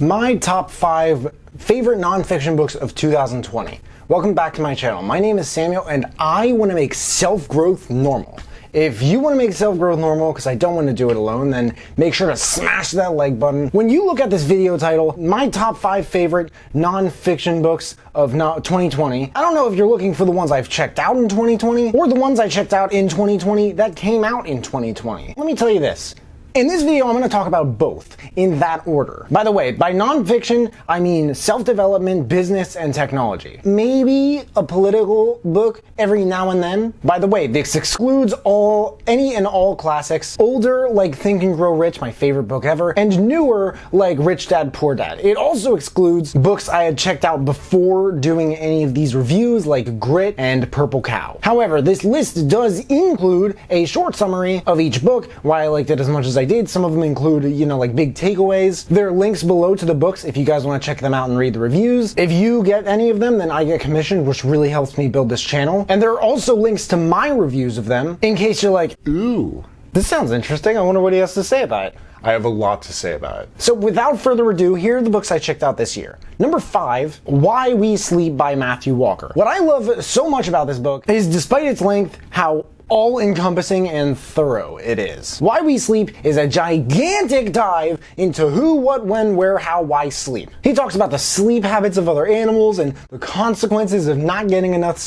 My top 5 favorite nonfiction books of 2020. Welcome back to my channel. My name is Samuel and I want to make self-growth normal. If you want to make self-growth normal, because I don't want to do it alone, then make sure to smash that like button. When you look at this video title, my top 5 favorite nonfiction books of 2020, I don't know if you're looking for the ones I've checked out in 2020 or the ones I checked out in 2020 that came out in 2020. Let me tell you this. In this video, I'm going to talk about both in that order. By the way, by nonfiction, I mean self-development, business, and technology. Maybe a political book every now and then. By the way, this excludes any and all classics. Older, like Think and Grow Rich, my favorite book ever, and newer, like Rich Dad, Poor Dad. It also excludes books I had checked out before doing any of these reviews, like Grit and Purple Cow. However, this list does include a short summary of each book. Why I liked it as much as I did. Some of them include, like big takeaways. There are links below to the books if you guys want to check them out and read the reviews. If you get any of them, then I get commissioned, which really helps me build this channel. And there are also links to my reviews of them in case you're like, ooh, this sounds interesting. I wonder what he has to say about it. I have a lot to say about it. So without further ado, here are the books I checked out this year. Number 5, Why We Sleep by Matthew Walker. What I love so much about this book is, despite its length, how all-encompassing and thorough it is. Why We Sleep is a gigantic dive into who, what, when, where, how, why sleep. He talks about the sleep habits of other animals and the consequences of not getting enough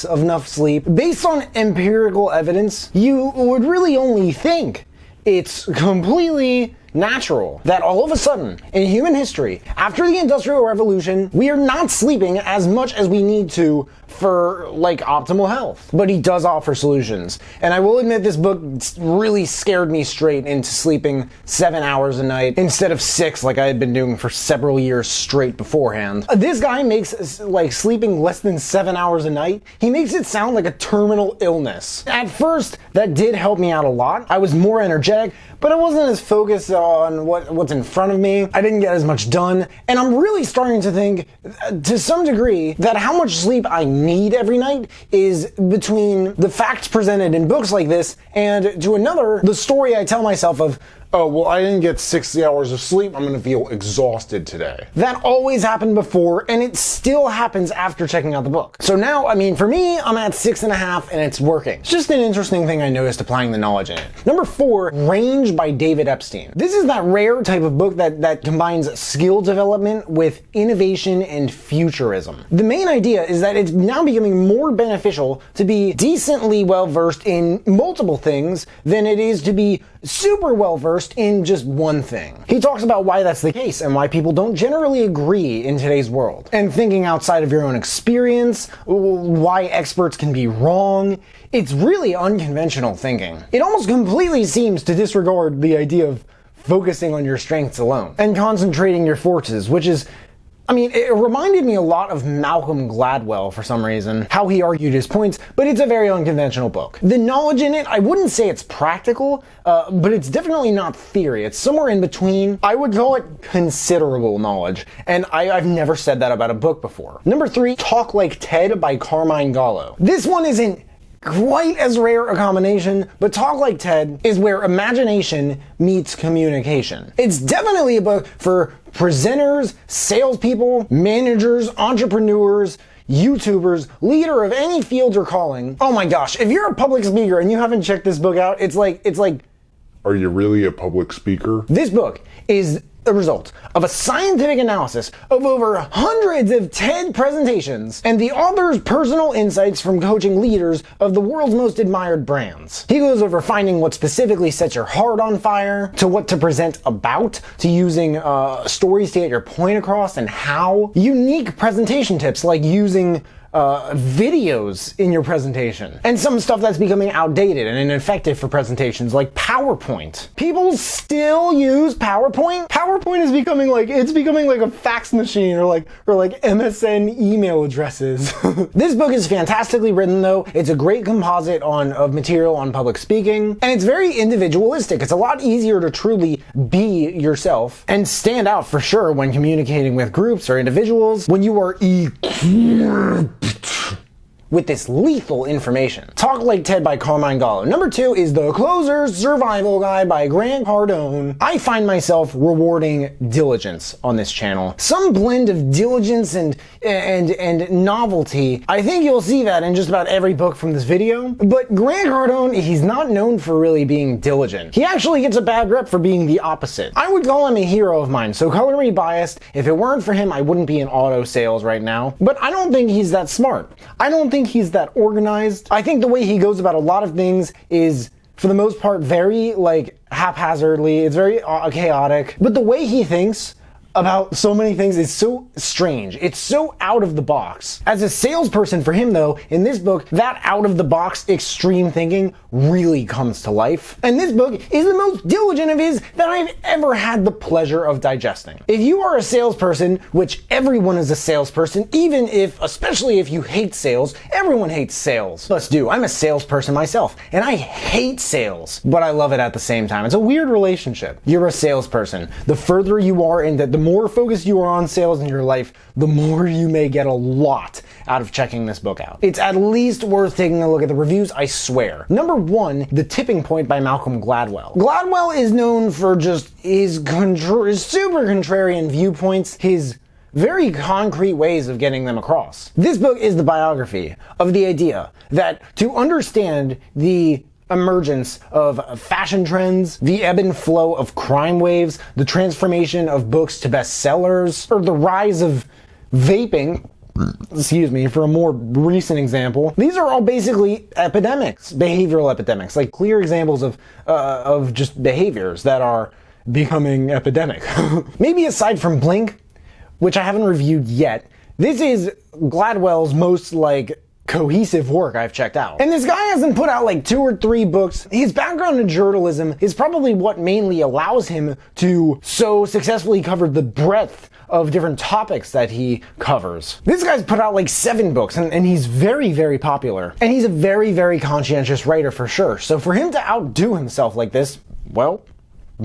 sleep. Based on empirical evidence, you would really only think it's completely natural that all of a sudden in human history, after the Industrial Revolution, we are not sleeping as much as we need to for optimal health. But he does offer solutions. And I will admit, this book really scared me straight into sleeping 7 hours a night instead of 6 like I had been doing for several years straight beforehand. This guy makes sleeping less than 7 hours a night, he makes it sound like a terminal illness. At first, that did help me out a lot. I was more energetic, but I wasn't as focused on what's in front of me. I didn't get as much done. And I'm really starting to think, to some degree, that how much sleep I need every night is between the facts presented in books like this and, to another, the story I tell myself of, oh, well, I didn't get 60 hours of sleep. I'm going to feel exhausted today. That always happened before, and it still happens after checking out the book. So now, for me, I'm at 6.5, and it's working. It's just an interesting thing I noticed applying the knowledge in it. Number 4, Range by David Epstein. This is that rare type of book that combines skill development with innovation and futurism. The main idea is that it's now becoming more beneficial to be decently well-versed in multiple things than it is to be super well-versed in just one thing. He talks about why that's the case and why people don't generally agree in today's world. And thinking outside of your own experience, why experts can be wrong. It's really unconventional thinking. It almost completely seems to disregard the idea of focusing on your strengths alone and concentrating your forces, which is, it reminded me a lot of Malcolm Gladwell for some reason, how he argued his points, but it's a very unconventional book. The knowledge in it, I wouldn't say it's practical, but it's definitely not theory. It's somewhere in between. I would call it considerable knowledge, and I've never said that about a book before. Number 3, Talk Like Ted by Carmine Gallo. This one isn't quite as rare a combination, but Talk Like Ted is where imagination meets communication. It's definitely a book for presenters, salespeople, managers, entrepreneurs, YouTubers, leader of any field or calling. Oh my gosh, if you're a public speaker and you haven't checked this book out, it's like, are you really a public speaker? This book is the result of a scientific analysis of over hundreds of TED presentations and the author's personal insights from coaching leaders of the world's most admired brands. He goes over finding what specifically sets your heart on fire, to what to present about, to using stories to get your point across, and how. Unique presentation tips like using videos in your presentation, and some stuff that's becoming outdated and ineffective for presentations like PowerPoint. People still use PowerPoint. PowerPoint is becoming like a fax machine or like MSN email addresses. This book is fantastically written though. It's a great composite of material on public speaking, and it's very individualistic. It's a lot easier to truly be yourself and stand out for sure when communicating with groups or individuals when you are equipped with this lethal information. Talk Like Ted by Carmine Gallo. Number 2 is The Closer's Survival Guide by Grant Cardone. I find myself rewarding diligence on this channel. Some blend of diligence and novelty. I think you'll see that in just about every book from this video. But Grant Cardone, he's not known for really being diligent. He actually gets a bad rep for being the opposite. I would call him a hero of mine, so color me biased. If it weren't for him, I wouldn't be in auto sales right now. But I don't think he's that smart. I don't think he's that organized. I think the way he goes about a lot of things is, for the most part, very haphazardly. It's very chaotic. But the way he thinks about so many things is so strange. It's so out of the box. As a salesperson for him though, in this book, that out of the box extreme thinking really comes to life. And this book is the most diligent of his that I've ever had the pleasure of digesting. If you are a salesperson, which everyone is a salesperson, even if, especially if you hate sales, everyone hates sales. Let's do. I'm a salesperson myself, and I hate sales, but I love it at the same time. It's a weird relationship. You're a salesperson. The further you are into the more focused you are on sales in your life, the more you may get a lot out of checking this book out. It's at least worth taking a look at the reviews, I swear. Number 1, The Tipping Point by Malcolm Gladwell. Gladwell is known for just his super contrarian viewpoints, his very concrete ways of getting them across. This book is the biography of the idea that to understand the emergence of fashion trends, the ebb and flow of crime waves, the transformation of books to bestsellers, or the rise of vaping, excuse me, for a more recent example. These are all basically epidemics, behavioral epidemics, like clear examples of just behaviors that are becoming epidemic. Maybe aside from Blink, which I haven't reviewed yet, this is Gladwell's most cohesive work I've checked out. And this guy hasn't put out 2 or 3 books. His background in journalism is probably what mainly allows him to so successfully cover the breadth of different topics that he covers. This guy's put out 7 books, and he's very, very popular. And he's a very, very conscientious writer for sure. So for him to outdo himself like this, well,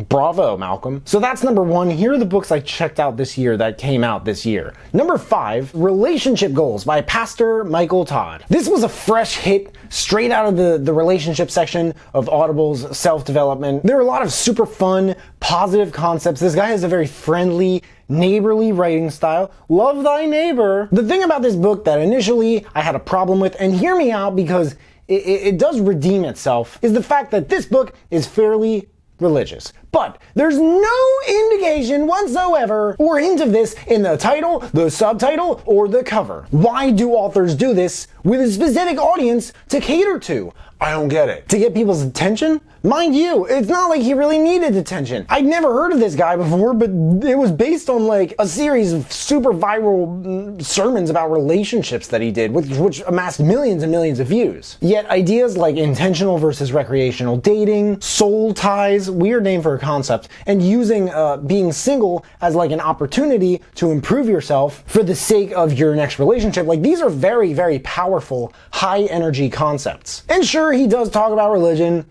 bravo, Malcolm. So that's number 1. Here are the books I checked out this year that came out this year. Number 5, Relationship Goals by Pastor Michael Todd. This was a fresh hit straight out of the relationship section of Audible's self-development. There are a lot of super fun, positive concepts. This guy has a very friendly, neighborly writing style. Love thy neighbor. The thing about this book that initially I had a problem with, and hear me out because it does redeem itself, is the fact that this book is fairly religious. But there's no indication whatsoever or hint of this in the title, the subtitle, or the cover. Why do authors do this with a specific audience to cater to? I don't get it. To get people's attention? Mind you, it's not like he really needed attention. I'd never heard of this guy before, but it was based on a series of super viral sermons about relationships that he did, which amassed millions and millions of views. Yet ideas like intentional versus recreational dating, soul ties, weird name for a concept, and using being single as an opportunity to improve yourself for the sake of your next relationship, these are very, very powerful, high energy concepts. And sure, he does talk about religion,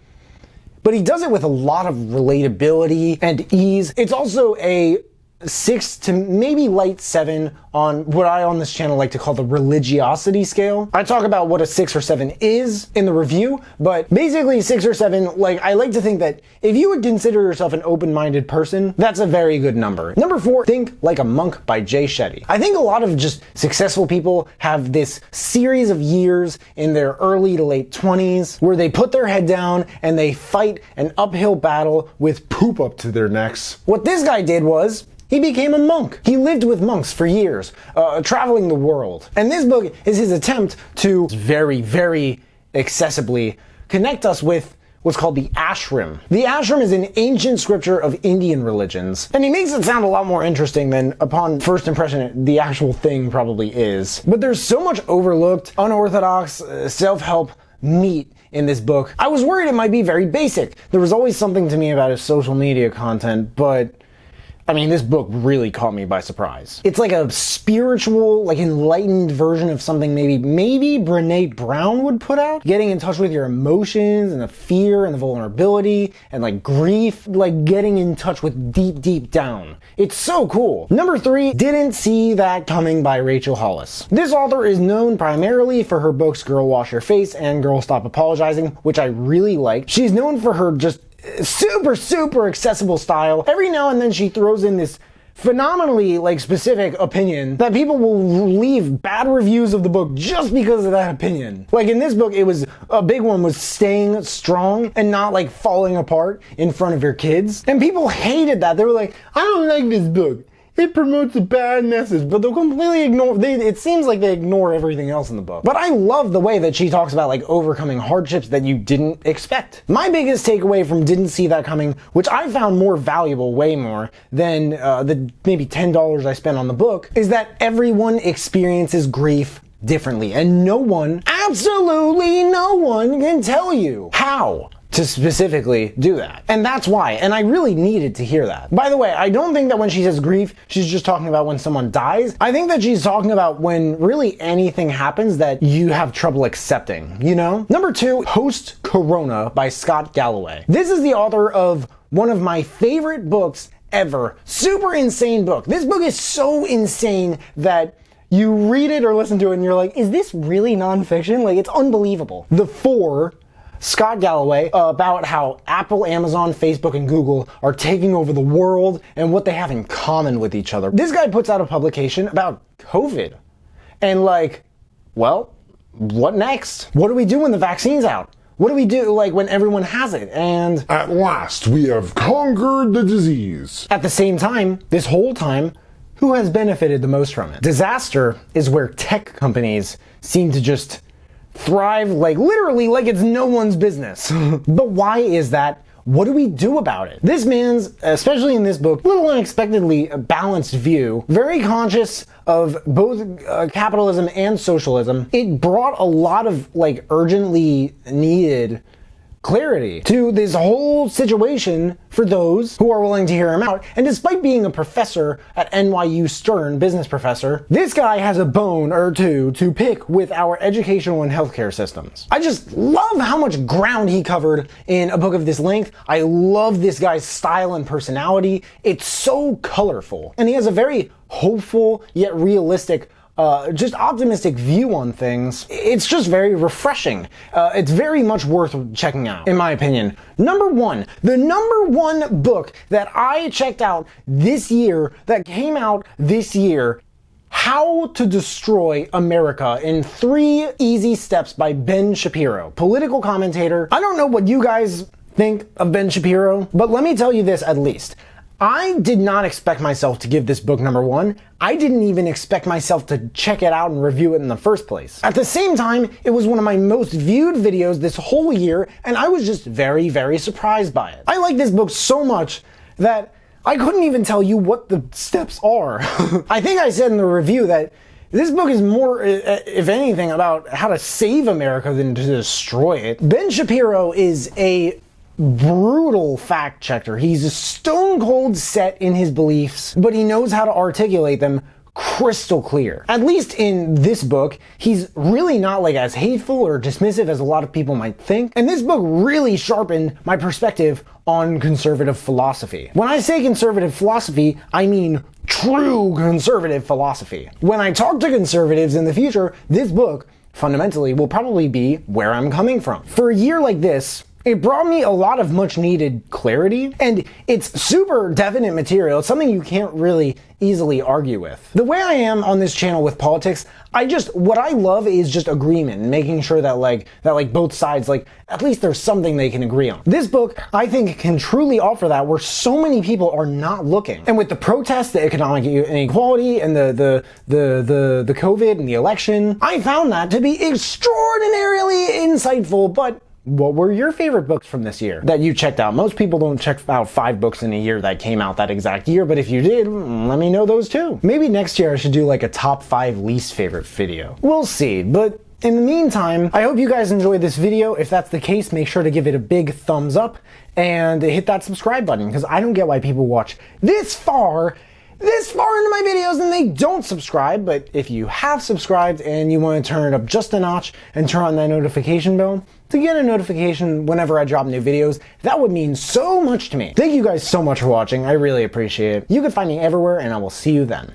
but he does it with a lot of relatability and ease. It's also a 6 to maybe light 7 on what I on this channel like to call the religiosity scale. I talk about what a 6 or 7 is in the review, but basically 6 or 7, I like to think that if you would consider yourself an open-minded person, that's a very good number. Number 4, Think Like a Monk by Jay Shetty. I think a lot of just successful people have this series of years in their early to late 20s where they put their head down and they fight an uphill battle with poop up to their necks. What this guy did was, he became a monk. He lived with monks for years, traveling the world. And this book is his attempt to very, very accessibly connect us with what's called the ashram. The ashram is an ancient scripture of Indian religions, and he makes it sound a lot more interesting than, upon first impression, the actual thing probably is. But there's so much overlooked, unorthodox, self-help meat in this book. I was worried it might be very basic. There was always something to me about his social media content, but I mean, this book really caught me by surprise. It's like a spiritual, like enlightened version of something maybe Brene Brown would put out. Getting in touch with your emotions and the fear and the vulnerability and like grief, like getting in touch with deep down. It's so cool. Number 3, Didn't See That Coming by Rachel Hollis. This author is known primarily for her books Girl Wash Your Face and Girl Stop Apologizing, which I really like. She's known for her just super accessible style. Every now and then she throws in this phenomenally like specific opinion that people will leave bad reviews of the book just because of that opinion. Like in this book, it was a big one was staying strong and not like falling apart in front of your kids. And people hated that. They were like, I don't like this book. It promotes a bad message, but they'll completely ignore, it seems like they ignore everything else in the book. But I love the way that she talks about like overcoming hardships that you didn't expect. My biggest takeaway from Didn't See That Coming, which I found more valuable, way more, than the maybe $10 I spent on the book, is that everyone experiences grief differently, and no one, absolutely no one, can tell you how to specifically do that. And that's why. And I really needed to hear that. By the way, I don't think that when she says grief, she's just talking about when someone dies. I think that she's talking about when really anything happens that you have trouble accepting, you know? Number 2, Post-Corona by Scott Galloway. This is the author of one of my favorite books ever. Super insane book. This book is so insane that you read it or listen to it and you're like, is this really nonfiction? Like, it's unbelievable. The 4, Scott Galloway, about how Apple, Amazon, Facebook, and Google are taking over the world and what they have in common with each other. This guy puts out a publication about COVID. And like, well, what next? What do we do when the vaccine's out? What do we do like when everyone has it? And At last, we have conquered the disease. at the same time, this whole time, who has benefited the most from it? Disaster is where tech companies seem to just thrive, like literally like it's no one's business. But why is that? What do we do about it? This man's, especially in this book, little unexpectedly balanced view, very conscious of both capitalism and socialism. It brought a lot of like urgently needed clarity to this whole situation for those who are willing to hear him out. And despite being a professor at NYU Stern, business professor, this guy has a bone or two to pick with our educational and healthcare systems. I just love how much ground he covered in a book of this length. I love this guy's style and personality. It's so colorful. And he has a very hopeful yet realistic just optimistic view on things. It's just very refreshing. It's very much worth checking out, in my opinion. Number 1, the number 1 book that I checked out this year, that came out this year, How to Destroy America in 3 Easy Steps by Ben Shapiro, political commentator. I don't know what you guys think of Ben Shapiro, but let me tell you this at least. I did not expect myself to give this book number 1. I didn't even expect myself to check it out and review it in the first place. At the same time, it was one of my most viewed videos this whole year, and I was just very surprised by it. I like this book so much that I couldn't even tell you what the steps are. I think I said in the review that this book is more, if anything, about how to save America than to destroy it. Ben Shapiro is a brutal fact checker. He's stone cold set in his beliefs, but he knows how to articulate them crystal clear. At least in this book, he's really not like as hateful or dismissive as a lot of people might think. And this book really sharpened my perspective on conservative philosophy. When I say conservative philosophy, I mean true conservative philosophy. When I talk to conservatives in the future, this book fundamentally will probably be where I'm coming from. For a year like this, it brought me a lot of much needed clarity, and it's super definite material. It's something you can't really easily argue with. The way I am on this channel with politics, what I love is just agreement and making sure that both sides, at least there's something they can agree on. This book, I think, can truly offer that where so many people are not looking. And with the protests, the economic inequality, and the COVID and the election, I found that to be extraordinarily insightful. But what were your favorite books from this year that you checked out? Most people don't check out 5 books in a year that came out that exact year, but if you did, let me know those too. Maybe next year I should do like a top 5 least favorite video. We'll see, but In the meantime, I hope you guys enjoyed this video. If that's the case, make sure to give it a big thumbs up and hit that subscribe button, because I don't get why people watch this far into my videos and they don't subscribe. But if you have subscribed and you want to turn it up just a notch and turn on that notification bell to get a notification whenever I drop new videos, that would mean so much to me. Thank you guys so much for watching. I really appreciate it. You can find me everywhere, and I will see you then.